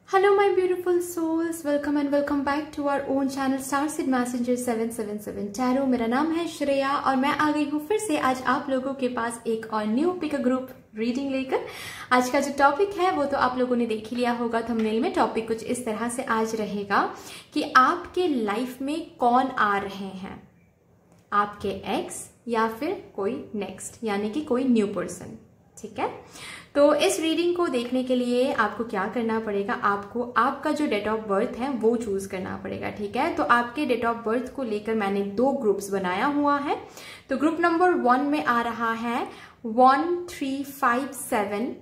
Hello my beautiful souls, welcome and welcome back to our own channel Starseed Messenger 777 Tarot। मेरा नाम है श्रेया और मैं आ गई हूँ फिर से आज आप लोगों के पास एक और न्यू पिक ग्रुप रीडिंग लेकर। आज का जो टॉपिक है वो तो आप लोगों ने देख ही लिया होगा थंबनेल में। टॉपिक कुछ इस तरह से आज रहेगा कि आपके लाइफ में कौन आ रहे हैं, आपके एक्स या फिर कोई नेक्स्ट यानी कि कोई न्यू पर्सन। ठीक है, तो इस रीडिंग को देखने के लिए आपको क्या करना पड़ेगा, आपको आपका जो डेट ऑफ बर्थ है वो चूज करना पड़ेगा। ठीक है, तो आपके डेट ऑफ बर्थ को लेकर मैंने दो ग्रुप्स बनाया हुआ है। तो ग्रुप नंबर 1 में आ रहा है 1, 3, 5, 7,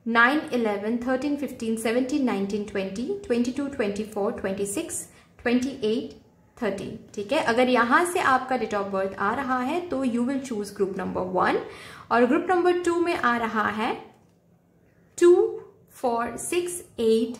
9, 11, 13, 15, 17, 19, 20, 22, 24, 26, 28, 30। ठीक है, अगर यहां से आपका डेट ऑफ बर्थ आ रहा है तो you will choose group number 1। और ग्रुप नंबर 2 में आ रहा है 2, 4, 6, 8,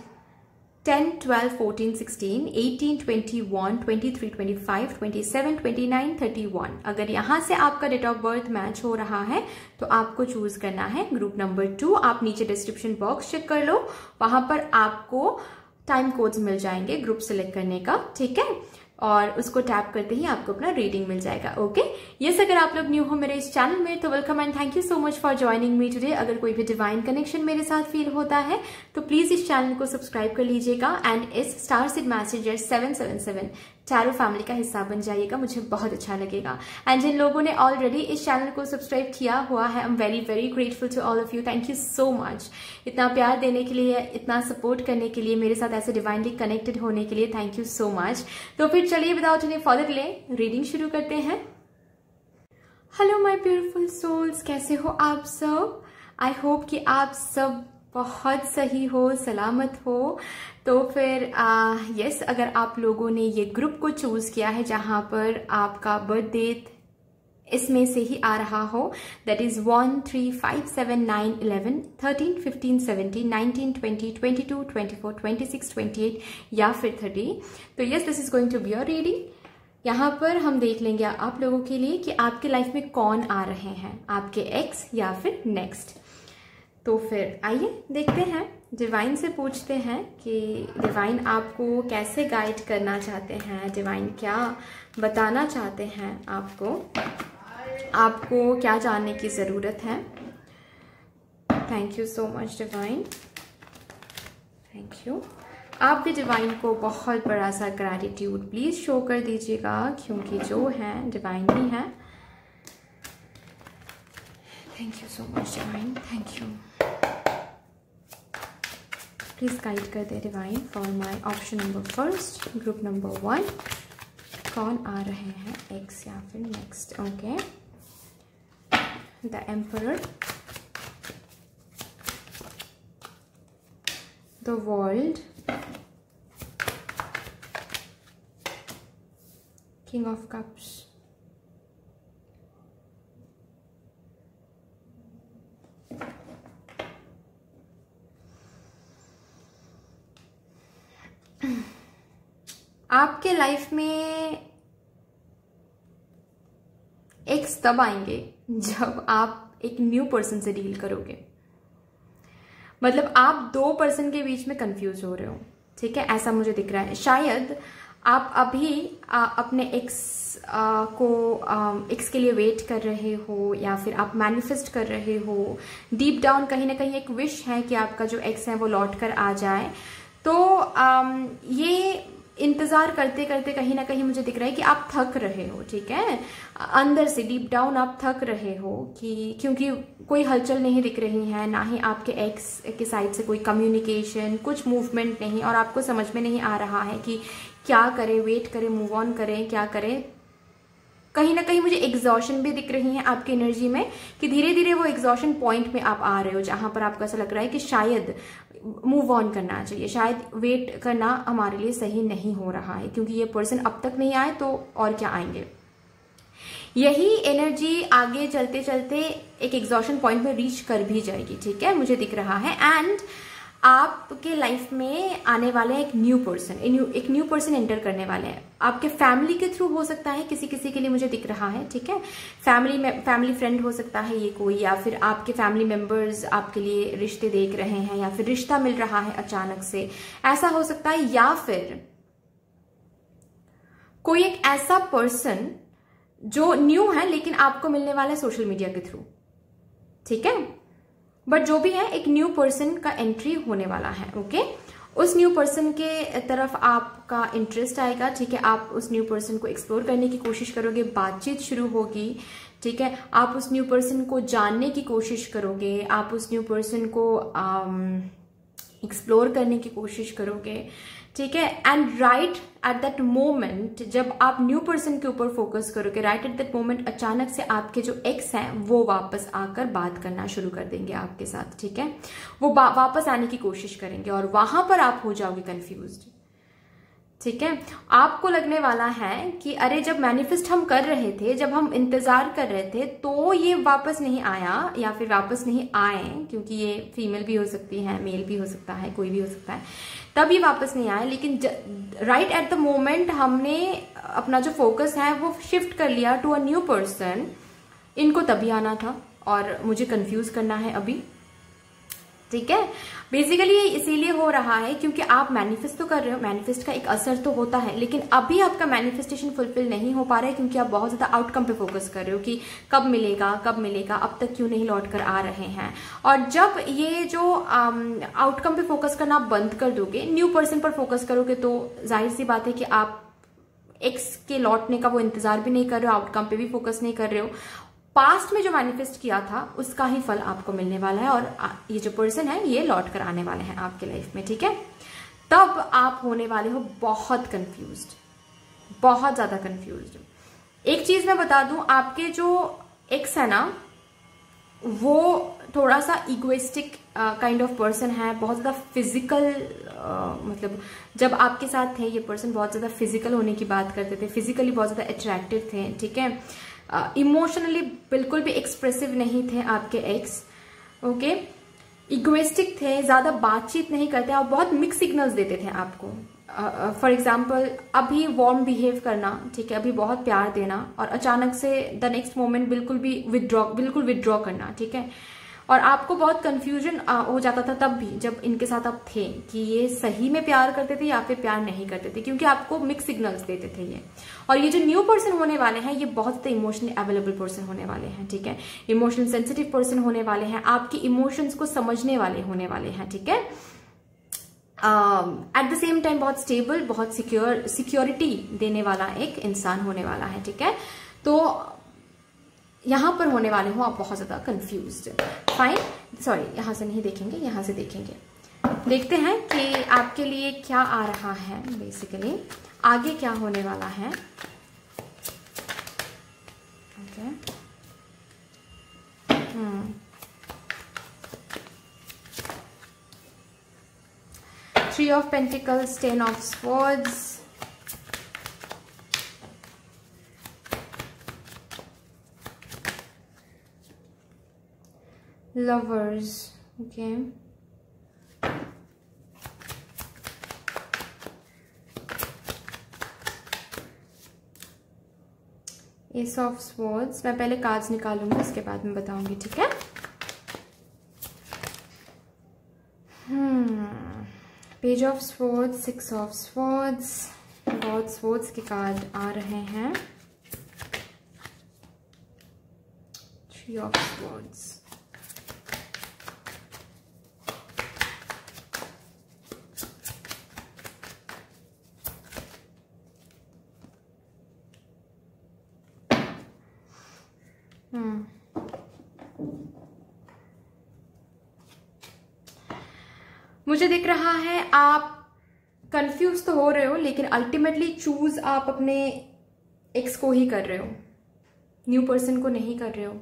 10, 12, 14, 16, 18, 21, 23, 25, 27, 29, 31। अगर यहां से आपका डेट ऑफ बर्थ मैच हो रहा है तो आपको चूज करना है ग्रुप नंबर 2। आप नीचे डिस्क्रिप्शन बॉक्स चेक कर लो, वहां पर आपको टाइम कोड्स मिल जाएंगे ग्रुप सिलेक्ट करने का। ठीक है, और उसको टैप करते ही आपको अपना रीडिंग मिल जाएगा। ओके, यस, अगर आप लोग न्यू हो मेरे इस चैनल में तो welcome and thank you so much for joining me today. अगर कोई भी डिवाइन कनेक्शन मेरे साथ फील होता है तो प्लीज इस चैनल को सब्सक्राइब कर लीजिएगा एंड इस स्टारसीड मैसेंजर 777 टैरो फैमिली का हिस्सा बन जाइएगा, मुझे बहुत अच्छा लगेगा। एंड जिन लोगों ने ऑलरेडी इस चैनल को सब्सक्राइब किया हुआ है, I am very very grateful to all of you. Thank you so much, इतना प्यार देने के लिए, इतना सपोर्ट करने के लिए, मेरे साथ ऐसे डिवाइनली कनेक्टेड होने के लिए थैंक यू सो मच। तो फिर चलिए without any further delay reading शुरू करते हैं। हेलो माय ब्यूटीफुल सोल्स, कैसे हो आप सब? आई होप कि आप सब बहुत सही हो, सलामत हो। तो फिर यस, अगर आप लोगों ने ये ग्रुप को चूज किया है जहां पर आपका बर्थ डेट इसमें से ही आ रहा हो, दैट इज 1, 3, 5, 7, 9, 11, 13, 15, 17, 19, 20, 22, 24, 26, 28 या फिर 30। तो yes, this is going to be your reading. यहाँ पर हम देख लेंगे आप लोगों के लिए कि आपके लाइफ में कौन आ रहे हैं, आपके एक्स या फिर नेक्स्ट। तो फिर आइए देखते हैं, डिवाइन से पूछते हैं कि डिवाइन आपको कैसे गाइड करना चाहते हैं, डिवाइन क्या बताना चाहते हैं आपको क्या जानने की ज़रूरत है। Thank you so much divine, thank you. आप भी डिवाइन को बहुत बड़ा सा ग्रैटिट्यूड प्लीज़ शो कर दीजिएगा, क्योंकि जो है डिवाइन ही है। Thank you so much divine, thank you. Please guide कर दे divine for my option number first, group number 1। कौन आ रहे हैं, एक्स या फिर next? Okay, the emperor, the world, king of cups, आपके लाइफ में एक्स तब आएंगे जब आप एक न्यू पर्सन से डील करोगे। मतलब आप दो पर्सन के बीच में कंफ्यूज हो रहे हो। ठीक है, ऐसा मुझे दिख रहा है। शायद आप अभी अपने एक्स एक्स के लिए वेट कर रहे हो या फिर आप मैनिफेस्ट कर रहे हो। डीप डाउन कहीं ना कहीं एक विश है कि आपका जो एक्स है वो लौट कर आ जाए। तो ये इंतजार करते करते कहीं ना कहीं मुझे दिख रहा है कि आप थक रहे हो। ठीक है, अंदर से डीप डाउन आप थक रहे हो कि क्योंकि कोई हलचल नहीं दिख रही है, ना ही आपके एक्स के साइड से कोई कम्युनिकेशन, कुछ मूवमेंट नहीं, और आपको समझ में नहीं आ रहा है कि क्या करें, वेट करें, मूव ऑन करें, क्या करें। कहीं ना कहीं मुझे एग्जॉशन भी दिख रही है आपकी एनर्जी में कि धीरे धीरे वो एग्जॉशन पॉइंट में आप आ रहे हो जहां पर आपको ऐसा लग रहा है कि शायद मूव ऑन करना चाहिए, शायद वेट करना हमारे लिए सही नहीं हो रहा है, क्योंकि ये पर्सन अब तक नहीं आए तो और क्या आएंगे। यही एनर्जी आगे चलते चलते एक एग्जॉशन पॉइंट में रीच कर भी जाएगी। ठीक है, मुझे दिख रहा है। एंड आपके लाइफ में आने वाले एक न्यू पर्सन एंटर करने वाले हैं। आपके फैमिली के थ्रू हो सकता है, किसी किसी के लिए मुझे दिख रहा है, ठीक है। फैमिली फ्रेंड हो सकता है ये कोई, या फिर आपके फैमिली मेंबर्स आपके लिए रिश्ते देख रहे हैं, या फिर रिश्ता मिल रहा है अचानक से, ऐसा हो सकता है। या फिर कोई एक ऐसा पर्सन जो न्यू है लेकिन आपको मिलने वाला है सोशल मीडिया के थ्रू, ठीक है। बट जो भी है, एक न्यू पर्सन का एंट्री होने वाला है, ओके। उस न्यू पर्सन के तरफ आपका इंटरेस्ट आएगा, ठीक है। आप उस न्यू पर्सन को एक्सप्लोर करने की कोशिश करोगे, बातचीत शुरू होगी, ठीक है। आप उस न्यू पर्सन को जानने की कोशिश करोगे, आप उस न्यू पर्सन को एक्सप्लोर करने की कोशिश करोगे, ठीक है। And right at that moment जब आप न्यू पर्सन के ऊपर फोकस करोगे, राइट एट दैट मोमेंट अचानक से आपके जो एक्स हैं वो वापस आकर बात करना शुरू कर देंगे आपके साथ, ठीक है। वो वापस आने की कोशिश करेंगे और वहां पर आप हो जाओगे कंफ्यूज्ड, ठीक है। आपको लगने वाला है कि अरे जब मैनिफेस्ट हम कर रहे थे, जब हम इंतजार कर रहे थे, तो ये वापस नहीं आया, या फिर वापस नहीं आए, क्योंकि ये फीमेल भी हो सकती है, मेल भी हो सकता है, कोई भी हो सकता है, तब ये वापस नहीं आए। लेकिन राइट एट द मोमेंट हमने अपना जो फोकस है वो शिफ्ट कर लिया टू अ न्यू पर्सन। इनको तभी आना था और मुझे कंफ्यूज करना है अभी, ठीक है। बेसिकली ये इसीलिए हो रहा है क्योंकि आप मैनिफेस्ट तो कर रहे हो, मैनिफेस्ट का एक असर तो होता है, लेकिन अभी आपका मैनिफेस्टेशन फुलफिल नहीं हो पा रहा है क्योंकि आप बहुत ज्यादा आउटकम पे फोकस कर रहे हो कि कब मिलेगा, अब तक क्यों नहीं लौट कर आ रहे हैं। और जब ये जो आउटकम पे फोकस करना आप बंद कर दोगे, न्यू पर्सन पर फोकस करोगे, तो जाहिर सी बात है कि आप एक्स के लौटने का वो इंतजार भी नहीं कर रहे हो, आउटकम पे भी फोकस नहीं कर रहे हो। पास्ट में जो मैनिफेस्ट किया था उसका ही फल आपको मिलने वाला है, और ये जो पर्सन है ये लौट कर आने वाले हैं आपके लाइफ में, ठीक है। तब आप होने वाले हो बहुत कंफ्यूज्ड, बहुत ज्यादा कंफ्यूज्ड। एक चीज मैं बता दूं, आपके जो एक्स है ना वो थोड़ा सा इगोइस्टिक काइंड ऑफ पर्सन है, बहुत ज्यादा फिजिकल, मतलब जब आपके साथ थे ये पर्सन बहुत ज्यादा फिजिकल होने की बात करते थे, फिजिकली बहुत ज्यादा अट्रैक्टिव थे, ठीक है। इमोशनली बिल्कुल भी एक्सप्रेसिव नहीं थे आपके एक्स, ओके। इगोइस्टिक थे, ज्यादा बातचीत नहीं करते और बहुत मिक्स सिग्नल्स देते थे आपको। फॉर एग्जाम्पल अभी वार्म बिहेव करना, ठीक है, अभी बहुत प्यार देना, और अचानक से द नेक्स्ट मोमेंट बिल्कुल विड्रॉ करना, ठीक है। और आपको बहुत कंफ्यूजन हो जाता था तब भी जब इनके साथ आप थे कि ये सही में प्यार करते थे या फिर प्यार नहीं करते थे, क्योंकि आपको मिक्स सिग्नल्स देते थे ये। और ये जो न्यू पर्सन होने वाले हैं ये बहुत इमोशनली अवेलेबल पर्सन होने वाले हैं, ठीक है। इमोशनल सेंसिटिव पर्सन होने वाले हैं, आपकी इमोशंस को समझने वाले होने वाले हैं, ठीक है। एट द सेम टाइम बहुत स्टेबल, बहुत सिक्योरिटी देने वाला एक इंसान होने वाला है, ठीक है। तो यहां पर होने वाले हो आप बहुत ज्यादा कंफ्यूज्ड। फाइन, सॉरी यहां से नहीं देखेंगे, यहां से देखेंगे। देखते हैं कि आपके लिए क्या आ रहा है, बेसिकली आगे क्या होने वाला है, okay. Three of Pentacles, Ten of Swords, Lovers, okay. Ace of Swords, मैं पहले कार्ड्स निकालूंगी उसके बाद मैं बताऊंगी, ठीक है। Page of Swords, Six of Swords, God Swords के कार्ड आ रहे हैं, Three of Swords, मुझे दिख रहा है आप कंफ्यूज तो हो रहे हो, लेकिन अल्टीमेटली चूज आप अपने एक्स को ही कर रहे हो, न्यू पर्सन को नहीं कर रहे हो।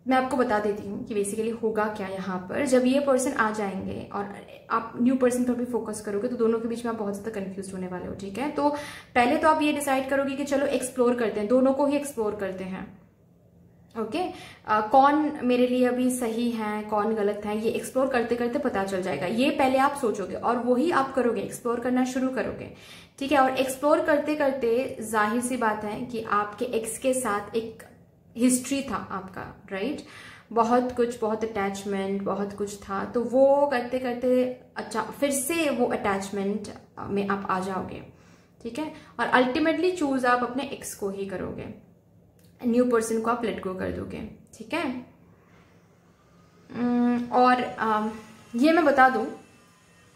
मैं आपको बता देती हूँ कि बेसिकली होगा क्या यहाँ पर। जब ये पर्सन आ जाएंगे और आप न्यू पर्सन पर भी फोकस करोगे तो दोनों के बीच में आप बहुत ज्यादा कंफ्यूज होने वाले हो, ठीक है। तो पहले तो आप ये डिसाइड करोगे कि चलो एक्सप्लोर करते हैं, दोनों को ही एक्सप्लोर करते हैं, ओके कौन मेरे लिए अभी सही है, कौन गलत है, ये एक्सप्लोर करते करते पता चल जाएगा। ये पहले आप सोचोगे और वही आप करोगे, एक्सप्लोर करना शुरू करोगे, ठीक है। और एक्सप्लोर करते करते जाहिर सी बात है कि आपके एक्स के साथ एक हिस्ट्री था आपका, राइट, बहुत कुछ, बहुत अटैचमेंट, बहुत कुछ था। तो वो करते करते अच्छा फिर से वो अटैचमेंट में आप आ जाओगे, ठीक है। और अल्टीमेटली चूज आप अपने एक्स को ही करोगे, न्यू पर्सन को आप लेट गो कर दोगे, ठीक है। और ये मैं बता दूं,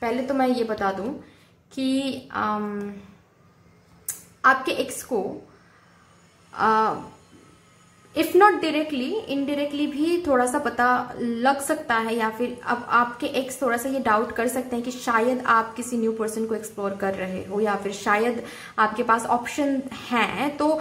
पहले तो मैं ये बता दूं कि आपके एक्स को इफ नॉट डायरेक्टली, इनडायरेक्टली भी थोड़ा सा पता लग सकता है, या फिर अब आपके एक्स थोड़ा सा ये डाउट कर सकते हैं कि शायद आप किसी न्यू पर्सन को एक्सप्लोर कर रहे हो, या फिर शायद आपके पास ऑप्शन है। तो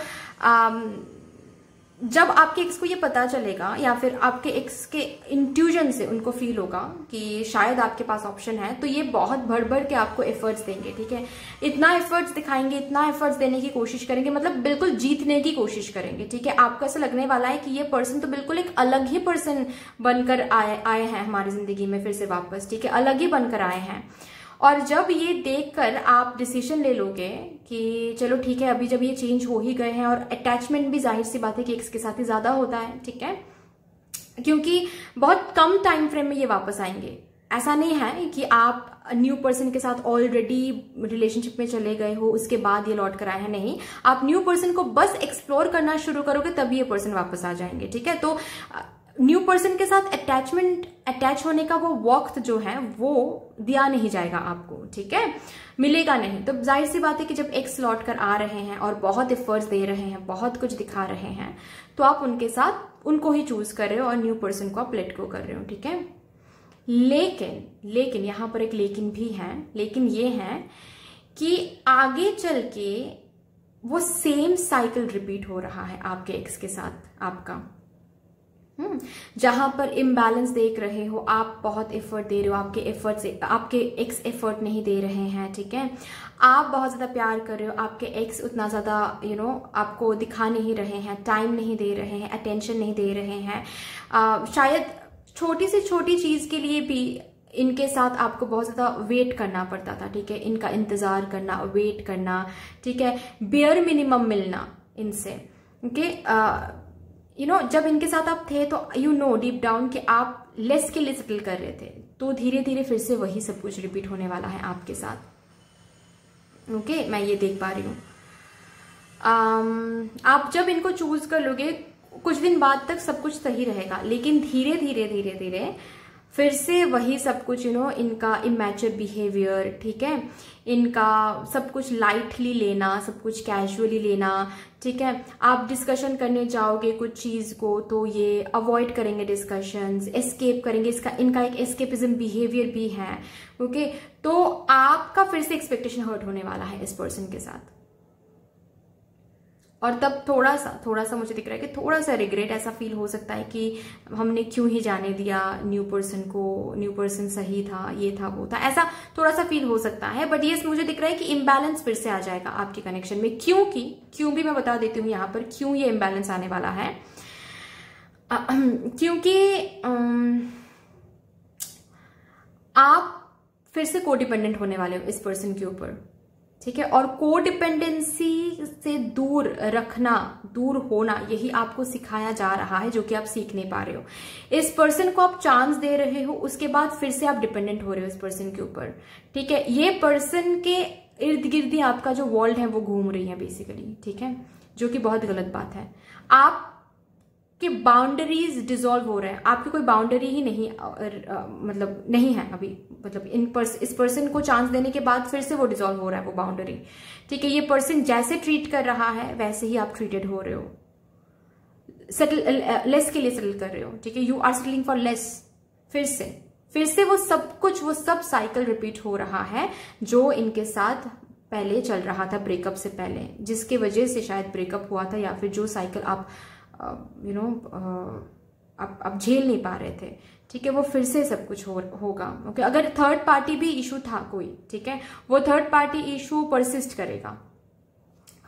जब आपके एक्स को ये पता चलेगा, या फिर आपके एक्स के इंट्यूजन से उनको फील होगा कि शायद आपके पास ऑप्शन है, तो ये बहुत बढ़ बढ़ के आपको एफर्ट्स देंगे, ठीक है। इतना एफर्ट्स दिखाएंगे, इतना एफर्ट्स देने की कोशिश करेंगे, मतलब बिल्कुल जीतने की कोशिश करेंगे, ठीक है। आपको ऐसा लगने वाला है कि ये पर्सन तो बिल्कुल एक अलग ही पर्सन बनकर आए हैं हमारी जिंदगी में फिर से वापस, ठीक है, अलग ही बनकर आए हैं। और जब ये देखकर आप डिसीजन ले लोगे कि चलो ठीक है, अभी जब ये चेंज हो ही गए हैं, और अटैचमेंट भी जाहिर सी बात है कि एक्स के साथ ही ज्यादा होता है, ठीक है, क्योंकि बहुत कम टाइम फ्रेम में ये वापस आएंगे। ऐसा नहीं है कि आप न्यू पर्सन के साथ ऑलरेडी रिलेशनशिप में चले गए हो, उसके बाद ये लौट कर आए हैं, नहीं। आप न्यू पर्सन को बस एक्सप्लोर करना शुरू करोगे तभी ये पर्सन वापस आ जाएंगे, ठीक है। तो न्यू पर्सन के साथ अटैच होने का वो वक्त जो है वो दिया नहीं जाएगा आपको, ठीक है, मिलेगा नहीं। तो जाहिर सी बात है कि जब एक्स लौट कर आ रहे हैं और बहुत एफर्ट्स दे रहे हैं, बहुत कुछ दिखा रहे हैं, तो आप उनके साथ उनको ही चूज कर रहे हो और न्यू पर्सन को आप लेट गो कर रहे हो, ठीक है। लेकिन यहां पर एक लेकिन भी है। लेकिन ये है कि आगे चल के वो सेम साइकिल रिपीट हो रहा है आपके एक्स के साथ आपका, जहां पर इम्बैलेंस देख रहे हो, आप बहुत एफर्ट दे रहे हो, आपके एक्स एफर्ट नहीं दे रहे हैं, ठीक है। आप बहुत ज्यादा प्यार कर रहे हो, आपके एक्स उतना ज्यादा आपको दिखा नहीं रहे हैं, टाइम नहीं दे रहे हैं, अटेंशन नहीं दे रहे हैं। शायद छोटी से छोटी चीज के लिए भी इनके साथ आपको बहुत ज्यादा वेट करना पड़ता था, ठीक है, इनका इंतजार करना, वेट करना, ठीक है, बेयर मिनिमम मिलना इनसे, ओके। जब इनके साथ आप थे तो डीप डाउन कि आप लेस के लिए सेटल कर रहे थे, तो धीरे धीरे फिर से वही सब कुछ रिपीट होने वाला है आपके साथ, ओके। मैं ये देख पा रही हूँ। आप जब इनको चूज कर लोगे, कुछ दिन बाद तक सब कुछ सही रहेगा, लेकिन धीरे धीरे धीरे धीरे फिर से वही सब कुछ इनका इमैच्योर बिहेवियर, ठीक है, इनका सब कुछ लाइटली लेना, सब कुछ कैजुअली लेना, ठीक है। आप डिस्कशन करने जाओगे कुछ चीज को तो ये अवॉइड करेंगे डिस्कशंस, एस्केप करेंगे, इनका एक एस्केपिज्म बिहेवियर भी है, ओके। तो आपका फिर से एक्सपेक्टेशन हर्ट होने वाला है इस पर्सन के साथ, और तब थोड़ा सा मुझे दिख रहा है कि थोड़ा सा रिग्रेट ऐसा फील हो सकता है कि हमने क्यों ही जाने दिया न्यू पर्सन को, न्यू पर्सन सही था, ये था वो था, ऐसा थोड़ा सा फील हो सकता है। बट ये मुझे दिख रहा है कि इम्बैलेंस फिर से आ जाएगा आपके कनेक्शन में, क्यों भी मैं बता देती हूँ यहाँ पर क्यों ये इम्बैलेंस आने वाला है। क्योंकि आप फिर से कोडिपेंडेंट होने वाले हो इस पर्सन के ऊपर, ठीक है। और कोडिपेंडेंसी से दूर रखना, दूर होना, यही आपको सिखाया जा रहा है, जो कि आप सीख नहीं पा रहे हो। इस पर्सन को आप चांस दे रहे हो, उसके बाद फिर से आप डिपेंडेंट हो रहे हो इस पर्सन के ऊपर, ठीक है। ये पर्सन के इर्द गिर्द ही आपका जो वर्ल्ड है वो घूम रही है बेसिकली, ठीक है, जो कि बहुत गलत बात है। आपके बाउंड्रीज डिसॉल्व हो रहे हैं, आपकी कोई बाउंड्री ही नहीं मतलब नहीं है अभी, मतलब इस पर्सन को चांस देने के बाद फिर से वो डिसॉल्व हो रहा है वो बाउंड्री, ठीक है। ये पर्सन जैसे ट्रीट कर रहा है वैसे ही आप ट्रीटेड हो रहे हो, लेस के लिए सेटल कर रहे हो, ठीक है। You are settling for less. फिर से वो सब साइकिल रिपीट हो रहा है जो इनके साथ पहले चल रहा था ब्रेकअप से पहले, जिसके वजह से शायद ब्रेकअप हुआ था, या फिर जो साइकिल आप आप झेल नहीं पा रहे थे, ठीक है, वो फिर से सब कुछ होगा, ओके। अगर थर्ड पार्टी भी इशू था कोई, ठीक है, वो थर्ड पार्टी इशू परसिस्ट करेगा,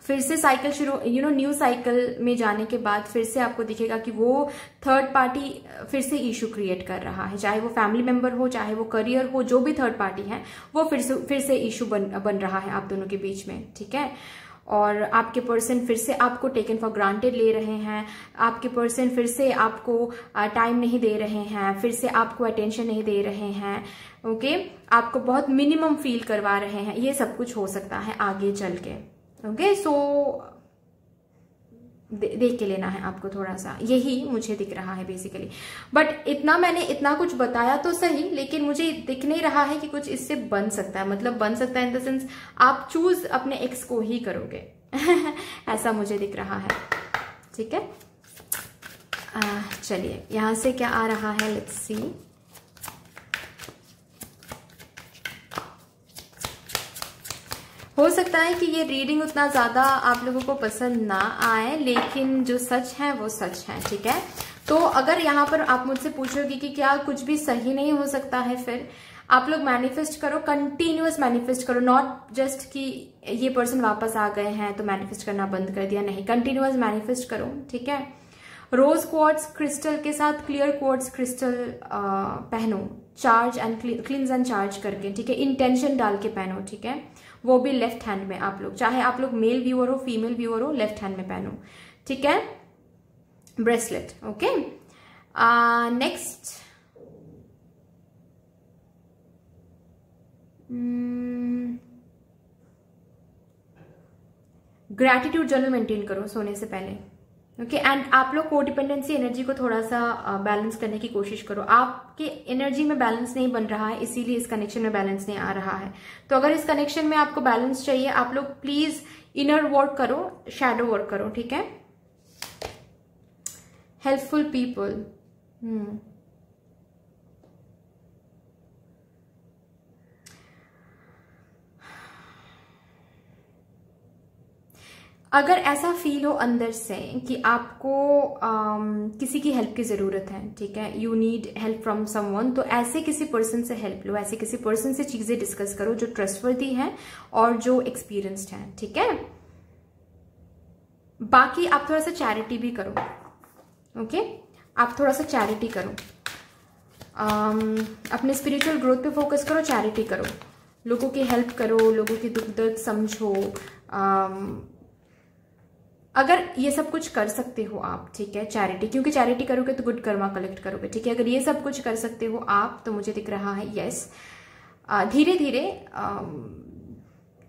फिर से साइकिल शुरू, न्यू साइकिल में जाने के बाद फिर से आपको दिखेगा कि वो थर्ड पार्टी फिर से इशू क्रिएट कर रहा है, चाहे वो फैमिली मेंबर हो, चाहे वो करियर हो, जो भी थर्ड पार्टी है वो फिर से इशू बन रहा है आप दोनों के बीच में, ठीक है। और आपके पर्सन फिर से आपको टेकन फॉर ग्रांटेड ले रहे हैं, आपके पर्सन फिर से आपको टाइम नहीं दे रहे हैं, फिर से आपको अटेंशन नहीं दे रहे हैं, ओके। आपको बहुत मिनिमम फील करवा रहे हैं, ये सब कुछ हो सकता है आगे चल के, ओके। सो देख के लेना है आपको थोड़ा सा, यही मुझे दिख रहा है बेसिकली। बट मैंने इतना कुछ बताया तो सही, लेकिन मुझे दिख नहीं रहा है कि कुछ इससे बन सकता है, मतलब बन सकता है इन द सेंस आप चूज अपने एक्स को ही करोगे ऐसा मुझे दिख रहा है, ठीक है। चलिए यहां से क्या आ रहा है, लेट्स सी। हो सकता है कि ये रीडिंग उतना ज्यादा आप लोगों को पसंद ना आए, लेकिन जो सच है वो सच है, ठीक है। तो अगर यहाँ पर आप मुझसे पूछोगे कि क्या कुछ भी सही नहीं हो सकता है, फिर आप लोग मैनिफेस्ट करो, कंटिन्यूअस मैनिफेस्ट करो, नॉट जस्ट कि ये पर्सन वापस आ गए हैं तो मैनिफेस्ट करना बंद कर दिया, नहीं, कंटिन्यूअस मैनिफेस्ट करो, ठीक है। रोज क्वार्ट्ज क्रिस्टल के साथ क्लियर क्वार्ट्ज क्रिस्टल पहनो, चार्ज एंड क्लींस एंड चार्ज करके, ठीक है, इंटेंशन डाल के पहनो, ठीक है। वो भी लेफ्ट हैंड में आप लोग, चाहे आप लोग मेल व्यूअर हो फीमेल व्यूअर हो, लेफ्ट हैंड में पहनो, ठीक है, bracelet, okay. Next gratitude journal maintain करो सोने से पहले, ओके। एंड आप लोग कोडिपेंडेंसी एनर्जी को थोड़ा सा बैलेंस करने की कोशिश करो, आपके एनर्जी में बैलेंस नहीं बन रहा है, इसीलिए इस कनेक्शन में बैलेंस नहीं आ रहा है। तो अगर इस कनेक्शन में आपको बैलेंस चाहिए, आप लोग प्लीज इनर वर्क करो, शैडो वर्क करो, ठीक है। हेल्पफुल पीपल, अगर ऐसा फील हो अंदर से कि आपको किसी की हेल्प की जरूरत है, ठीक है, you need help from someone, तो ऐसे किसी पर्सन से हेल्प लो, ऐसे किसी पर्सन से चीजें डिस्कस करो जो ट्रस्टवर्दी है और जो एक्सपीरियंस्ड है, ठीक है। बाकी आप थोड़ा सा चैरिटी भी करो, ओके, आप थोड़ा सा चैरिटी करो, अपने स्पिरिचुअल ग्रोथ पे फोकस करो, चैरिटी करो, लोगों की हेल्प करो, लोगों की दुख दर्द समझो, अगर ये सब कुछ कर सकते हो आप, ठीक है, चैरिटी, क्योंकि चैरिटी करोगे तो गुड कर्मा कलेक्ट करोगे, ठीक है। अगर ये सब कुछ कर सकते हो आप, तो मुझे दिख रहा है यस, धीरे धीरे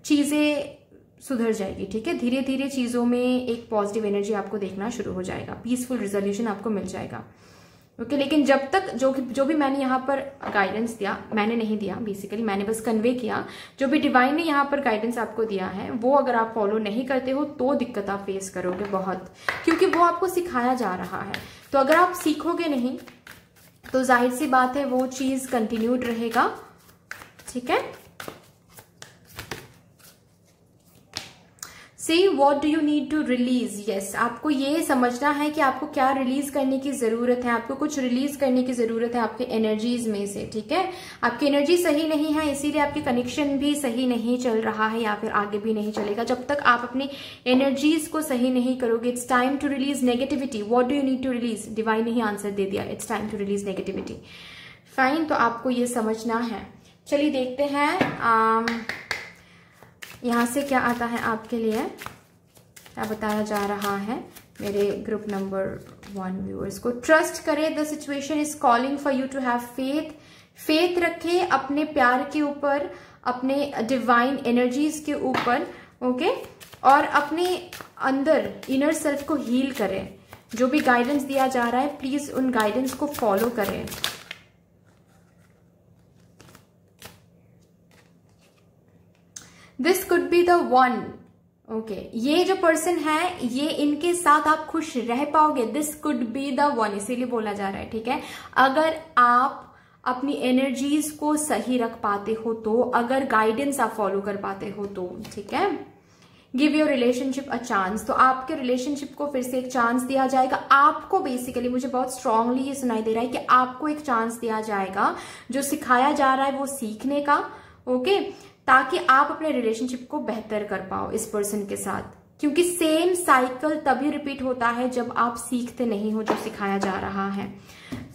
चीजें सुधर जाएगी, ठीक है। धीरे धीरे चीजों में एक पॉजिटिव एनर्जी आपको देखना शुरू हो जाएगा, पीसफुल रिजोल्यूशन आपको मिल जाएगा, ओके। लेकिन जब तक जो भी मैंने यहाँ पर गाइडेंस दिया, मैंने नहीं दिया बेसिकली, मैंने बस कन्वे किया, जो भी डिवाइन ने यहाँ पर गाइडेंस आपको दिया है वो अगर आप फॉलो नहीं करते हो तो दिक्कत आप फेस करोगे बहुत, क्योंकि वो आपको सिखाया जा रहा है। तो अगर आप सीखोगे नहीं तो जाहिर सी बात है वो चीज कंटिन्यूड रहेगा, ठीक है। See what do you need to release? Yes, आपको ये समझना है कि आपको क्या रिलीज करने की जरूरत है, आपको कुछ रिलीज करने की जरूरत है आपके एनर्जीज में से, ठीक है। आपकी एनर्जी सही नहीं है, इसीलिए आपकी कनेक्शन भी सही नहीं चल रहा है या फिर आगे भी नहीं चलेगा जब तक आप अपनी एनर्जीज को सही नहीं करोगे। It's time to release negativity. What do you need to release? Divine ने ही आंसर दे दिया, it's time to release negativity. Fine, तो आपको ये समझना है। चलिए देखते हैं यहाँ से क्या आता है आपके लिए, क्या बताया जा रहा है मेरे ग्रुप नंबर 1 व्यूअर्स को। ट्रस्ट करें, the situation is calling for you to have faith. Faith रखें अपने प्यार के ऊपर, अपने डिवाइन एनर्जीज के ऊपर, ओके। और अपने अंदर इनर सेल्फ को हील करें। जो भी गाइडेंस दिया जा रहा है प्लीज उन गाइडेंस को फॉलो करें। This could be the one, okay. ये जो पर्सन है, ये इनके साथ आप खुश रह पाओगे। This could be the one, इसीलिए बोला जा रहा है, ठीक है। अगर आप अपनी एनर्जीज को सही रख पाते हो तो, अगर गाइडेंस आप फॉलो कर पाते हो तो, ठीक है। Give your relationship a chance, तो आपके रिलेशनशिप को फिर से एक चांस दिया जाएगा। आपको बेसिकली मुझे बहुत स्ट्रांगली ये सुनाई दे रहा है कि आपको एक चांस दिया जाएगा। जो सिखाया जा रहा है वो सीखने का, ओके, ताकि आप अपने रिलेशनशिप को बेहतर कर पाओ इस पर्सन के साथ, क्योंकि सेम साइकिल तभी रिपीट होता है जब आप सीखते नहीं हो जो सिखाया जा रहा है।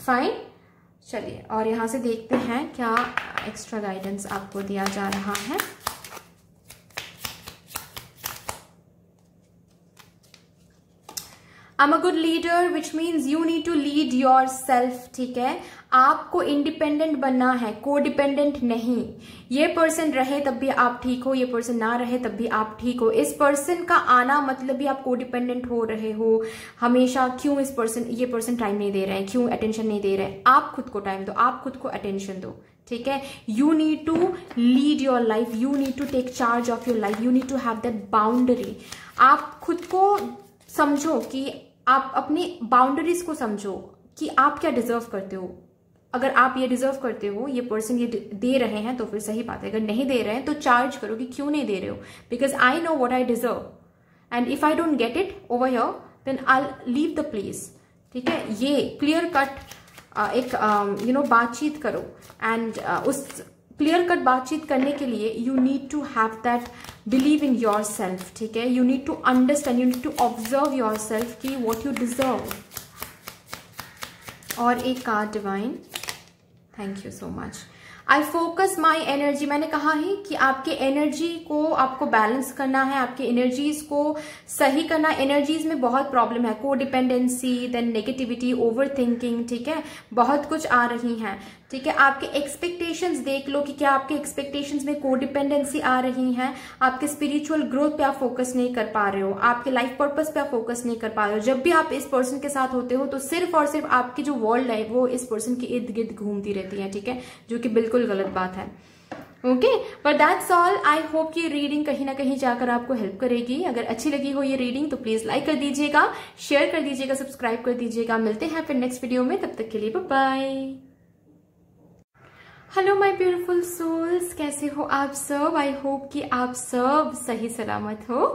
फाइन, चलिए और यहां से देखते हैं क्या एक्स्ट्रा गाइडेंस आपको दिया जा रहा है। I'm a good leader, which means you need to lead yourself, ठीक है। आपको इंडिपेंडेंट बनना है, कोडिपेंडेंट नहीं। ये पर्सन रहे तब भी आप ठीक हो, ये पर्सन ना रहे तब भी आप ठीक हो। इस पर्सन का आना मतलब भी आप कोडिपेंडेंट हो रहे हो हमेशा। क्यों ये पर्सन टाइम नहीं दे रहे हैं, क्यों अटेंशन नहीं दे रहे हैं? आप खुद को टाइम दो, आप खुद को अटेंशन दो, ठीक है। You need to lead your life, you need to take charge of your life, you need to have that boundary. आप खुद को समझो कि आप अपनी बाउंड्रीज को समझो कि आप क्या डिजर्व करते हो। अगर आप ये डिजर्व करते हो, ये पर्सन ये दे रहे हैं तो फिर सही बात है। अगर नहीं दे रहे हैं तो चार्ज करो कि क्यों नहीं दे रहे हो, because I know what I deserve and if I don't get it over here then I leave the place, ठीक है। ये क्लियर कट एक बातचीत करो एंड उस क्लियर कट बातचीत करने के लिए you need to have that believe in yourself, ठीक है। You need to understand, you need to observe yourself की वॉट यू डिजर्व। और एक card divine, thank you so much. I focus my energy, मैंने कहा है कि आपके एनर्जी को आपको बैलेंस करना है, आपके एनर्जीज को सही करना। एनर्जीज में बहुत प्रॉब्लम है, codependency, then negativity, overthinking, ठीक है, बहुत कुछ आ रही हैं, ठीक है। आपके एक्सपेक्टेशंस देख लो कि क्या आपके एक्सपेक्टेशंस में कोडिपेंडेंसी आ रही हैं। आपके स्पिरिचुअल ग्रोथ पे आप फोकस नहीं कर पा रहे हो, आपके लाइफ पर्पस पे आप फोकस नहीं कर पा रहे हो। जब भी आप इस पर्सन के साथ होते हो तो सिर्फ और सिर्फ आपकी जो वर्ल्ड है वो इस पर्सन के इर्द गिर्द घूमती रहती है, ठीक है, जो कि बिल्कुल गलत बात है। Okay, but that's all. I hope कि रीडिंग कहीं ना कहीं जाकर आपको हेल्प करेगी। अगर अच्छी लगी हो ये रीडिंग तो प्लीज लाइक कर दीजिएगा, शेयर कर दीजिएगा, सब्सक्राइब कर दीजिएगा। मिलते हैं फिर नेक्स्ट वीडियो में, तब तक के लिए bye bye. Hello my beautiful souls, कैसे हो आप सब? आई होप कि आप सब सही सलामत हो।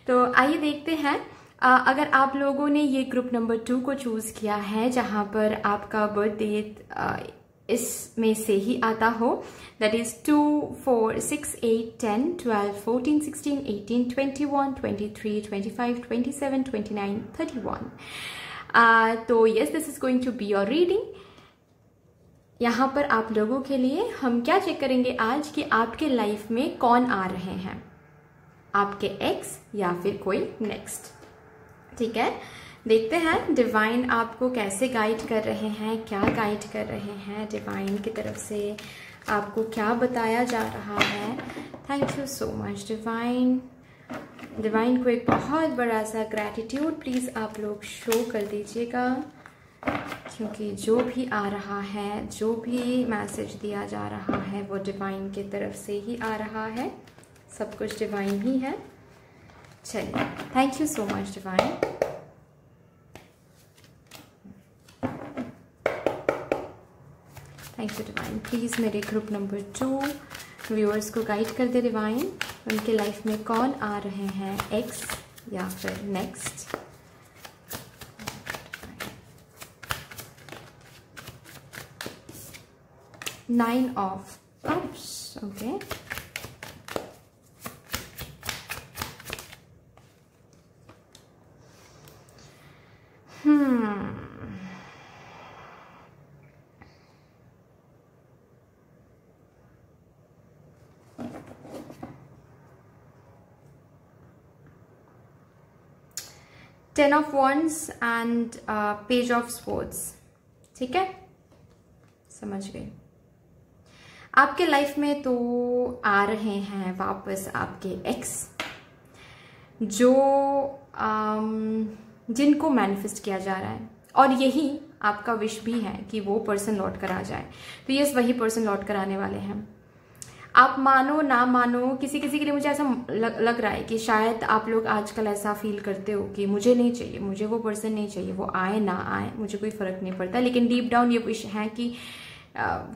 तो आइए देखते हैं, अगर आप लोगों ने ये ग्रुप नंबर 2 को चूज किया है जहां पर आपका बर्थ डेट इसमें से ही आता हो, दैट इज 2, 4, 6, 8, 10, 12, 14, 16, 18, 21, 23, 25, 27, 29, 31। तो yes, this is going to be your reading. यहाँ पर आप लोगों के लिए हम क्या चेक करेंगे आज कि आपके लाइफ में कौन आ रहे हैं, आपके एक्स या फिर कोई नेक्स्ट, ठीक है। देखते हैं डिवाइन आपको कैसे गाइड कर रहे हैं, क्या गाइड कर रहे हैं डिवाइन की तरफ से, आपको क्या बताया जा रहा है। Thank you so much divine. Divine को एक बहुत बड़ा सा ग्रैटिट्यूड प्लीज आप लोग शो कर दीजिएगा, क्योंकि जो भी आ रहा है, जो भी मैसेज दिया जा रहा है वो डिवाइन की तरफ से ही आ रहा है, सब कुछ डिवाइन ही है। चलिए, thank you so much divine. Thank you divine. Please मेरे ग्रुप नंबर 2 व्यूअर्स को गाइड कर दे डिवाइन, उनके लाइफ में कौन आ रहे हैं, एक्स या फिर next. Nine of Cups, okay. Ten of Wands and Page of Swords, ठीक है, समझ गए। आपके लाइफ में तो आ रहे हैं वापस आपके एक्स, जो जिनको मैनिफेस्ट किया जा रहा है, और यही आपका विश भी है कि वो पर्सन लौट कर आ जाए। तो यस, वही पर्सन लौट कर आने वाले हैं। आप मानो ना मानो, किसी किसी के लिए मुझे ऐसा लग रहा है कि शायद आप लोग आजकल ऐसा फील करते हो कि मुझे नहीं चाहिए, मुझे वो पर्सन नहीं चाहिए, वो आए ना आए मुझे कोई फर्क नहीं पड़ता, लेकिन डीप डाउन ये विश है कि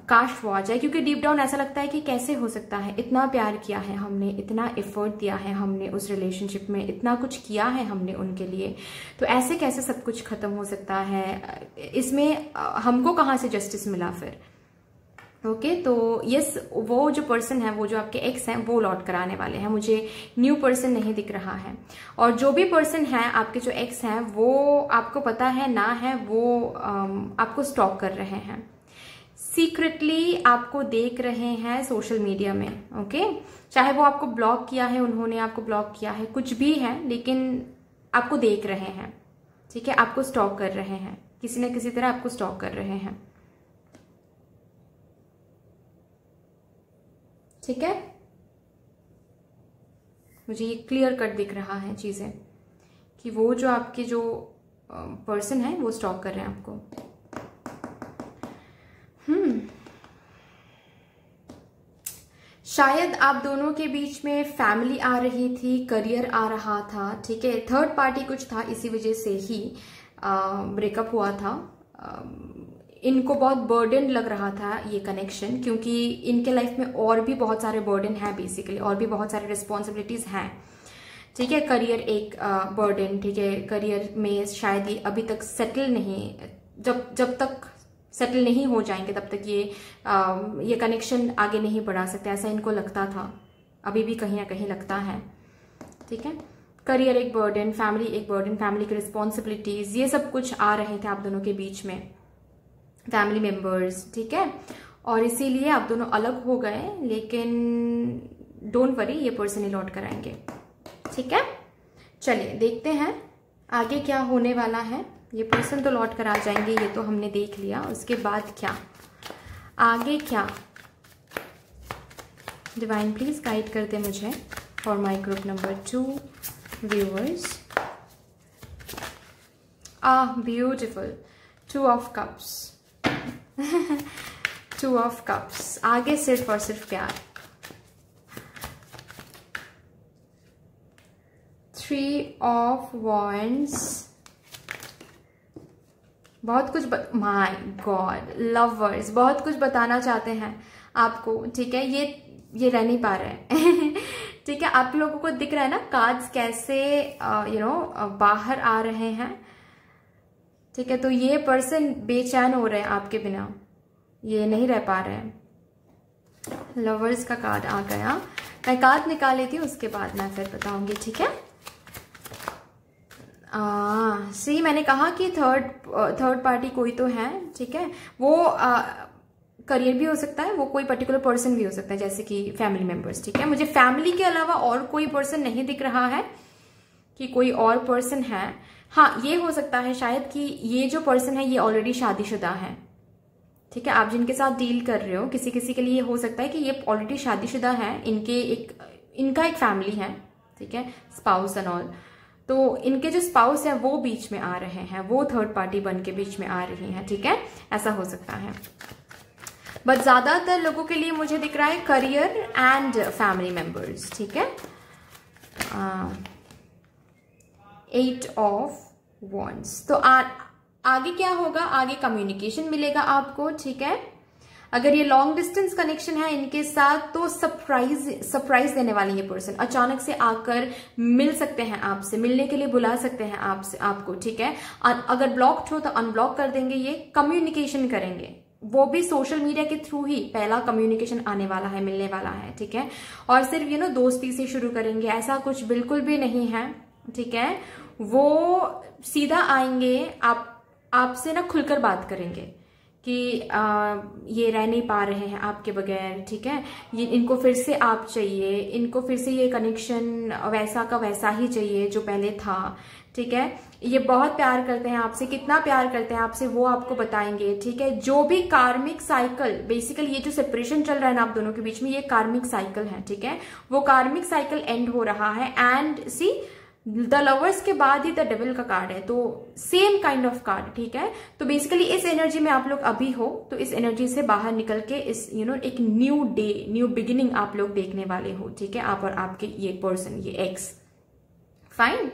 काश वो आ जाए। क्योंकि डीप डाउन ऐसा लगता है कि कैसे हो सकता है, इतना प्यार किया है हमने, इतना एफर्ट दिया है हमने उस रिलेशनशिप में, इतना कुछ किया है हमने उनके लिए, तो ऐसे कैसे सब कुछ खत्म हो सकता है, इसमें हमको कहाँ से जस्टिस मिला फिर। ओके तो यस, वो जो पर्सन है, वो जो आपके एक्स हैं, वो लौट कर आने वाले हैं। मुझे न्यू पर्सन नहीं दिख रहा है। और जो भी पर्सन है आपके जो एक्स हैं, वो आपको पता है ना है, वो आपको स्टॉक कर रहे हैं, सीक्रेटली आपको देख रहे हैं सोशल मीडिया में। ओके, चाहे वो आपको ब्लॉक किया है, उन्होंने आपको ब्लॉक किया है, कुछ भी है, लेकिन आपको देख रहे हैं। ठीक है, आपको स्टॉक कर रहे हैं, किसी न किसी तरह आपको स्टॉक कर रहे हैं। ठीक है, मुझे ये क्लियर कट दिख रहा है चीजें कि वो जो आपके जो पर्सन है वो स्टॉक कर रहे हैं आपको। शायद आप दोनों के बीच में फैमिली आ रही थी, करियर आ रहा था। ठीक है, थर्ड पार्टी कुछ था, इसी वजह से ही ब्रेकअप हुआ था। इनको बहुत बर्डन लग रहा था ये कनेक्शन, क्योंकि इनके लाइफ में और भी बहुत सारे बर्डन है, बेसिकली और भी बहुत सारे रिस्पॉन्सिबिलिटीज हैं। ठीक है, करियर एक बर्डन। ठीक है, करियर में शायद ये अभी तक सेटल नहीं, जब तक सेटल नहीं हो जाएंगे तब तक ये कनेक्शन आगे नहीं बढ़ा सकते, ऐसा इनको लगता था, अभी भी कहीं ना कहीं लगता है। ठीक है, करियर एक बर्डन, फैमिली एक बर्डन, फैमिली की रिस्पॉन्सिबिलिटीज, ये सब कुछ आ रहे थे आप दोनों के बीच में, फैमिली मेंबर्स। ठीक है, और इसीलिए आप दोनों अलग हो गए, लेकिन डोंट वरी, ये पर्सन ही लौट कर आएंगे। ठीक है, चलिए देखते हैं आगे क्या होने वाला है। ये पर्सन तो लौट कर आ जाएंगे, ये तो हमने देख लिया। उसके बाद क्या, आगे क्या? डिवाइन प्लीज गाइड कर दे मुझे for my group number 2 viewers. Beautiful 2 of cups. 2 of cups, आगे सिर्फ और सिर्फ प्यार। 3 ऑफ वॉन्ड्स, बहुत कुछ माय गॉड, लवर्स बहुत कुछ बताना चाहते हैं आपको। ठीक है, ये रह नहीं पा रहे हैं। ठीक है, आप लोगों को दिख रहा है ना कार्ड्स कैसे बाहर आ रहे हैं। ठीक है, तो ये पर्सन बेचैन हो रहे हैं आपके बिना, ये नहीं रह पा रहे हैं। लवर्स का कार्ड आ गया, मैं कार्ड निकाल लेती हूँ, उसके बाद मैं फिर बताऊंगी। ठीक है, सी मैंने कहा कि थर्ड पार्टी कोई तो है। ठीक है, वो करियर भी हो सकता है, वो कोई पर्टिकुलर पर्सन भी हो सकता है, जैसे कि फैमिली मेंबर्स। ठीक है, मुझे फैमिली के अलावा और कोई पर्सन नहीं दिख रहा है कि कोई और पर्सन है। हाँ, ये हो सकता है शायद कि ये जो पर्सन है ये ऑलरेडी शादीशुदा है। ठीक है, आप जिनके साथ डील कर रहे हो, किसी किसी के लिए हो सकता है कि ये ऑलरेडी शादीशुदा है, इनका एक फैमिली है। ठीक है, स्पाउस एंड ऑल, तो इनके जो स्पाउस है वो बीच में आ रहे हैं, वो थर्ड पार्टी बन के बीच में आ रही हैं। ठीक है, ऐसा हो सकता है, बट ज्यादातर लोगों के लिए मुझे दिख रहा है करियर एंड फैमिली मेंबर्स। ठीक है, 8 ऑफ वॉन्ड्स, तो आगे क्या होगा, आगे कम्युनिकेशन मिलेगा आपको। ठीक है, अगर ये लॉन्ग डिस्टेंस कनेक्शन है इनके साथ, तो सरप्राइज देने वाले ये पर्सन अचानक से आकर मिल सकते हैं आपसे, मिलने के लिए बुला सकते हैं आपको। ठीक है, अगर ब्लॉक्ड हो तो अनब्लॉक कर देंगे, ये कम्युनिकेशन करेंगे, वो भी सोशल मीडिया के थ्रू ही पहला कम्युनिकेशन आने वाला है, मिलने वाला है। ठीक है, और सिर्फ दोस्ती से शुरू करेंगे, ऐसा कुछ बिल्कुल भी नहीं है। ठीक है, वो सीधा आएंगे, आपसे ना खुलकर बात करेंगे कि ये रह नहीं पा रहे हैं आपके बगैर। ठीक है, ये इनको फिर से आप चाहिए, इनको फिर से ये कनेक्शन वैसा का वैसा ही चाहिए जो पहले था। ठीक है, ये बहुत प्यार करते हैं आपसे, कितना प्यार करते हैं आपसे वो आपको बताएंगे। ठीक है, जो भी कार्मिक साइकिल, बेसिकली ये जो सेपरेशन चल रहा है ना आप दोनों के बीच में, ये कार्मिक साइकिल है। ठीक है, वो कार्मिक साइकिल एंड हो रहा है। एंड सी, द लवर्स के बाद ही द डेविल का कार्ड है, तो सेम काइंड ऑफ कार्ड। ठीक है, तो बेसिकली इस एनर्जी में आप लोग अभी हो, तो इस एनर्जी से बाहर निकल के इस एक न्यू डे, न्यू बिगिनिंग आप लोग देखने वाले हो। ठीक है, आप और आपके ये पर्सन, ये एक्स। फाइन,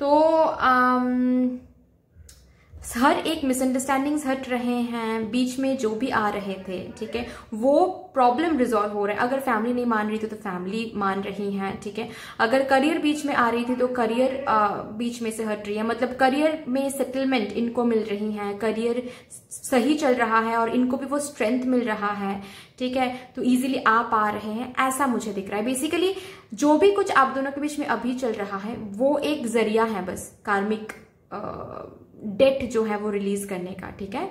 तो हर एक मिसअंडरस्टैंडिंग्स हट रहे हैं, बीच में जो भी आ रहे थे, ठीक है, वो प्रॉब्लम रिजॉल्व हो रहा है। अगर फैमिली नहीं मान रही थी तो फैमिली मान रही है, ठीक है। अगर करियर बीच में आ रही थी तो करियर बीच में से हट रही है, मतलब करियर में सेटलमेंट इनको मिल रही है, करियर सही चल रहा है और इनको भी वो स्ट्रेंथ मिल रहा है, ठीक है। तो इजीली आ पा रहे हैं, ऐसा मुझे दिख रहा है। बेसिकली जो भी कुछ आप दोनों के बीच में अभी चल रहा है वो एक जरिया है बस कार्मिक डेट जो है वो रिलीज करने का, ठीक है।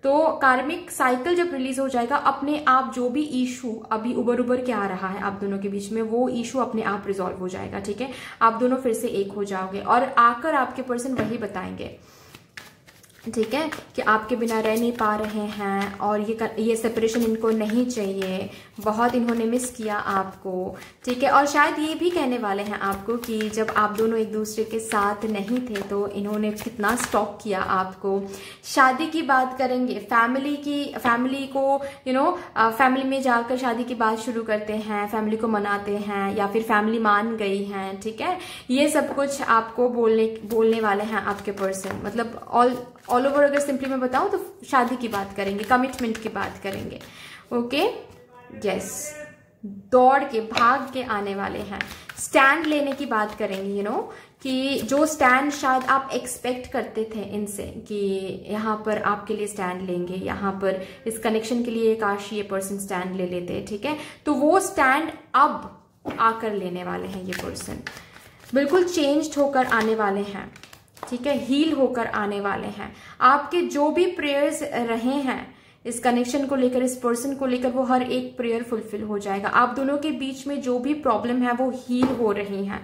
तो कार्मिक साइकिल जब रिलीज हो जाएगा, अपने आप जो भी इशू अभी उबर के आ रहा है आप दोनों के बीच में, वो इशू अपने आप रिजॉल्व हो जाएगा, ठीक है। आप दोनों फिर से एक हो जाओगे और आकर आपके पर्सन वही बताएंगे, ठीक है, कि आपके बिना रह नहीं पा रहे हैं और ये सेपरेशन इनको नहीं चाहिए, बहुत इन्होंने मिस किया आपको, ठीक है। और शायद ये भी कहने वाले हैं आपको कि जब आप दोनों एक दूसरे के साथ नहीं थे तो इन्होंने कितना स्टॉक किया आपको। शादी की बात करेंगे, फैमिली को फैमिली में जाकर शादी की बात शुरू करते हैं, फैमिली को मनाते हैं या फिर फैमिली मान गई है, ठीक है। ये सब कुछ आपको बोलने वाले हैं आपके पर्सन। मतलब ऑल ओवर अगर सिंपली मैं बताऊं तो शादी की बात करेंगे, कमिटमेंट की बात करेंगे, ओके, यस। दौड़ के भाग के आने वाले हैं, स्टैंड लेने की बात करेंगे, कि जो स्टैंड शायद आप एक्सपेक्ट करते थे इनसे कि यहाँ पर आपके लिए स्टैंड लेंगे, यहाँ पर इस कनेक्शन के लिए काश ये पर्सन स्टैंड ले लेते, ठीक है। तो वो स्टैंड अब आकर लेने वाले हैं ये पर्सन, बिल्कुल चेंज्ड होकर आने वाले हैं, ठीक है, हील होकर आने वाले हैं। आपके जो भी प्रेयर्स रहे हैं इस कनेक्शन को लेकर, इस पर्सन को लेकर, वो हर एक प्रेयर फुलफिल हो जाएगा। आप दोनों के बीच में जो भी प्रॉब्लम है वो हील हो रही है,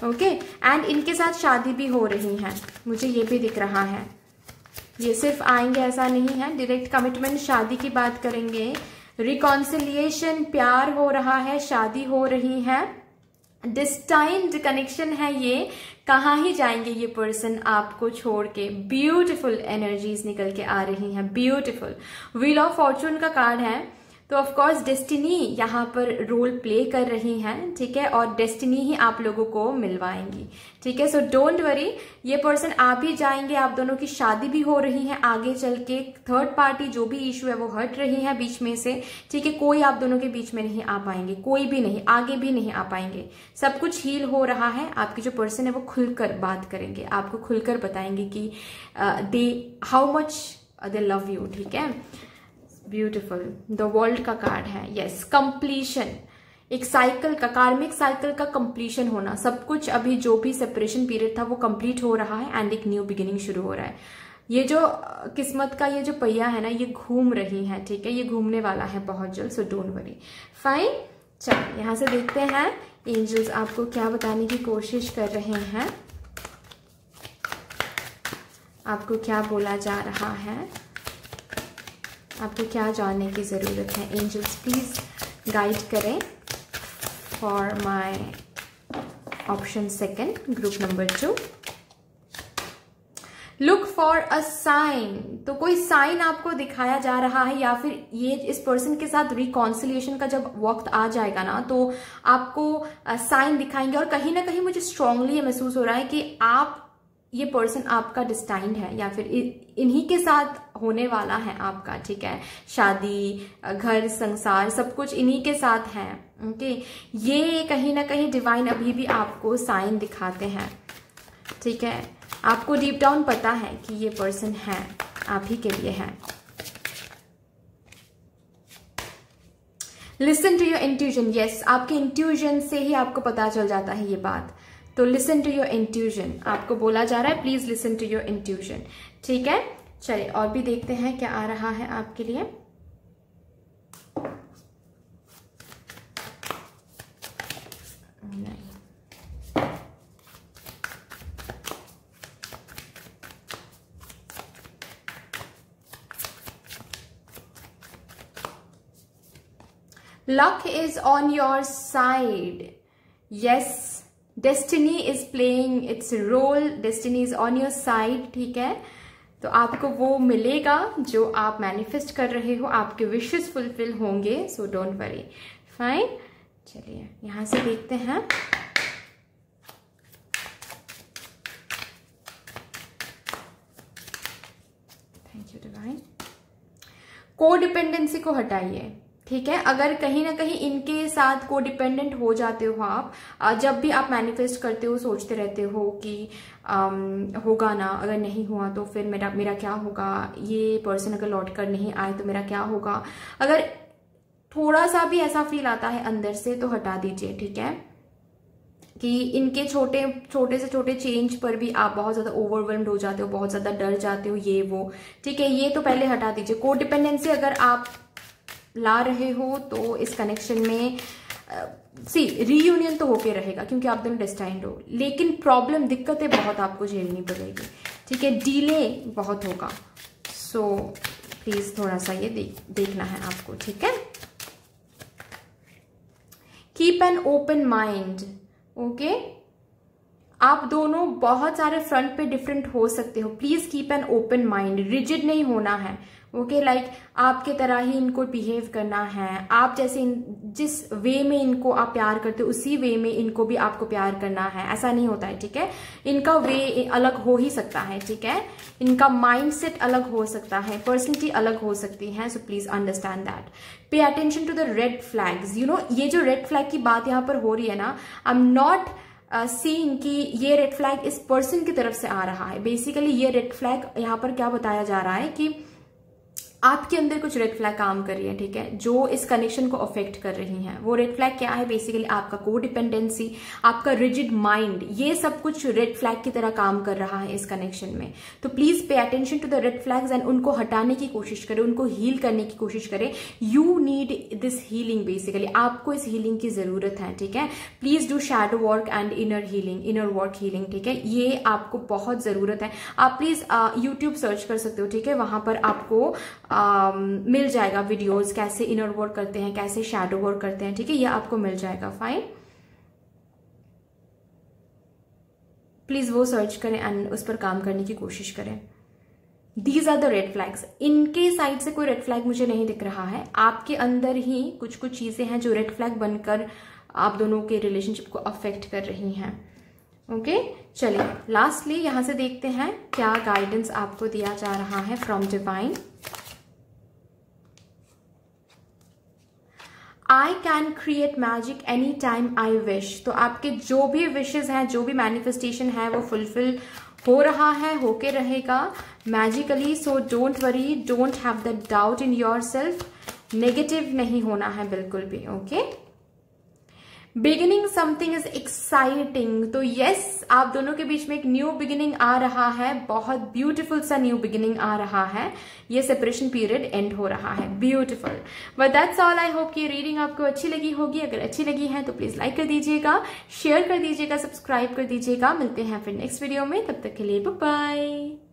ओके। एंड इनके साथ शादी भी हो रही है, मुझे ये भी दिख रहा है। ये सिर्फ आएंगे ऐसा नहीं है, डायरेक्ट कमिटमेंट, शादी की बात करेंगे, रिकॉन्सिलिएशन, प्यार हो रहा है, शादी हो रही है, डिस्टाइन्ड कनेक्शन है ये। कहाँ ही जाएंगे ये पर्सन आपको छोड़ के, ब्यूटीफुल एनर्जीज निकल के आ रही हैं, ब्यूटीफुल। व्हील ऑफ फॉर्चून का कार्ड है, तो ऑफ कोर्स डेस्टिनी यहाँ पर रोल प्ले कर रही हैं, ठीक है, और डेस्टिनी ही आप लोगों को मिलवाएंगी, ठीक है। सो डोंट वरी, ये पर्सन आ भी जाएंगे, आप दोनों की शादी भी हो रही है आगे चल के। थर्ड पार्टी जो भी इशू है वो हट रही है बीच में से, ठीक है। कोई आप दोनों के बीच में नहीं आ पाएंगे, कोई भी नहीं, आगे भी नहीं आ पाएंगे, सब कुछ हील हो रहा है। आपकी जो पर्सन है वो खुलकर बात करेंगे, आपको खुलकर बताएंगे कि they how much they love you, ठीक है। ब्यूटीफुल, द वर्ल्ड का कार्ड है, यस, कंप्लीशन, एक साइकिल का, कार्मिक साइकिल का कंप्लीशन होना। सब कुछ अभी जो भी सेपरेशन पीरियड था वो कंप्लीट हो रहा है एंड एक न्यू बिगिनिंग शुरू हो रहा है। ये जो किस्मत का ये जो पहिया है ना, ये घूम रही है, ठीक है, ये घूमने वाला है बहुत जल्द, सो डोंट वरी, फाइन। चलिए यहाँ से देखते हैं एंजल्स आपको क्या बताने की कोशिश कर रहे हैं, आपको क्या बोला जा रहा है, आपको क्या जानने की ज़रूरत है। एंजल्स प्लीज़ गाइड करें for my option second, group number 2। Look for a sign, तो कोई साइन आपको दिखाया जा रहा है, या फिर ये इस पर्सन के साथ रिकॉन्सिलिएशन का जब वक्त आ जाएगा ना तो आपको साइन दिखाएंगे। और कहीं ना कहीं मुझे स्ट्रांगली ये महसूस हो रहा है कि आप, ये पर्सन आपका डिस्टाइंड है या फिर इन्हीं के साथ होने वाला है आपका, ठीक है। शादी, घर, संसार, सब कुछ इन्हीं के साथ है, ओके। ये कहीं ना कहीं डिवाइन अभी भी आपको साइन दिखाते हैं, ठीक है। आपको डीप डाउन पता है कि ये पर्सन है, आप ही के लिए है। Listen to your intuition, yes, आपके इंट्यूजन से ही आपको पता चल जाता है ये बात। तो लिसन टू योर इंट्यूजन, आपको बोला जा रहा है please listen to your intuition, ठीक है। चलिए और भी देखते हैं क्या आ रहा है आपके लिए। Luck is on your side. Yes, destiny is playing its role. Destiny is on your side. ठीक है, तो आपको वो मिलेगा जो आप मैनिफेस्ट कर रहे हो, आपके विशेस फुलफिल होंगे, सो डोंट वरी, फाइन। चलिए यहाँ से देखते हैं। कोडिपेंडेंसी को हटाइए, ठीक है। अगर कहीं ना कहीं इनके साथ कोडिपेंडेंट हो जाते हो आप, जब भी आप मैनिफेस्ट करते हो सोचते रहते हो कि होगा ना, अगर नहीं हुआ तो फिर मेरा क्या होगा, ये पर्सन अगर लौट कर नहीं आए तो मेरा क्या होगा, अगर थोड़ा सा भी ऐसा फील आता है अंदर से तो हटा दीजिए, ठीक है। कि इनके छोटे से छोटे चेंज पर भी आप बहुत ज्यादा ओवरवेल्म्ड हो जाते हो, बहुत ज्यादा डर जाते हो, ये वो, ठीक है। ये तो पहले हटा दीजिए। कोडिपेंडेंसी अगर आप ला रहे हो तो इस कनेक्शन में रीयूनियन तो होके रहेगा क्योंकि आप दोनों डेस्टाइन्ड हो, लेकिन प्रॉब्लम, दिक्कतें बहुत आपको झेलनी पड़ेगी, ठीक है। डिले बहुत होगा। सो प्लीज थोड़ा सा ये देखना है आपको, ठीक है। Keep an open mind, okay. आप दोनों बहुत सारे फ्रंट पे डिफरेंट हो सकते हो, please keep an open mind. Rigid नहीं होना है, ओके। लाइक आपके तरह ही इनको बिहेव करना है, आप जैसे जिस वे में इनको आप प्यार करते हो उसी वे में इनको भी आपको प्यार करना है, ऐसा नहीं होता है, ठीक है। इनका वे अलग हो ही सकता है, ठीक है। इनका माइंडसेट अलग हो सकता है, पर्सनैलिटी अलग हो सकती है। So please understand that. Pay attention to the red flags. You know, ये जो रेड फ्लैग की बात यहाँ पर हो रही है ना, आई एम नॉट सीइंग कि ये रेड फ्लैग इस पर्सन की तरफ से आ रहा है। बेसिकली ये रेड फ्लैग यहाँ पर क्या बताया जा रहा है कि आपके अंदर कुछ रेड फ्लैग काम कर रही है, ठीक है, जो इस कनेक्शन को अफेक्ट कर रही हैं। वो रेड फ्लैग क्या है? बेसिकली आपका कोडिपेंडेंसी, आपका रिजिड माइंड, ये सब कुछ रेड फ्लैग की तरह काम कर रहा है इस कनेक्शन में। तो please pay attention to the red flags and उनको हटाने की कोशिश करें, उनको हील करने की कोशिश करें। You need this healing, basically आपको इस हीलिंग की जरूरत है, ठीक है। Please do shadow work and inner healing, inner work healing, ठीक है, ये आपको बहुत जरूरत है। आप प्लीज यूट्यूब सर्च कर सकते हो, ठीक है, वहां पर आपको मिल जाएगा वीडियोस, कैसे इनर वर्क करते हैं, कैसे शैडो वर्क करते हैं, ठीक है, ये आपको मिल जाएगा। फाइन, प्लीज वो सर्च करें एंड उस पर काम करने की कोशिश करें। These are the red flags. इनके साइड से कोई रेड फ्लैग मुझे नहीं दिख रहा है, आपके अंदर ही कुछ कुछ चीजें हैं जो रेड फ्लैग बनकर आप दोनों के रिलेशनशिप को अफेक्ट कर रही हैं, ओके। चलिए लास्टली यहां से देखते हैं क्या गाइडेंस आपको दिया जा रहा है from divine. I can create magic any time I wish. तो आपके जो भी विशेज हैं, जो भी मैनिफेस्टेशन है, वो फुलफिल हो रहा है, होके रहेगा magically. So don't worry, don't have the doubt in your self. Negative नहीं होना है बिल्कुल भी, okay. Beginning something is exciting. तो यस, आप दोनों के बीच में एक न्यू बिगिनिंग आ रहा है, बहुत ब्यूटीफुल सा न्यू बिगिनिंग आ रहा है। ये सेपरेशन पीरियड एंड हो रहा है, beautiful. But that's all. I hope कि रीडिंग आपको अच्छी लगी होगी। अगर अच्छी लगी है तो प्लीज लाइक कर दीजिएगा, शेयर कर दीजिएगा, सब्सक्राइब कर दीजिएगा। मिलते हैं फिर नेक्स्ट वीडियो में, तब तक के लिए बाय बाय।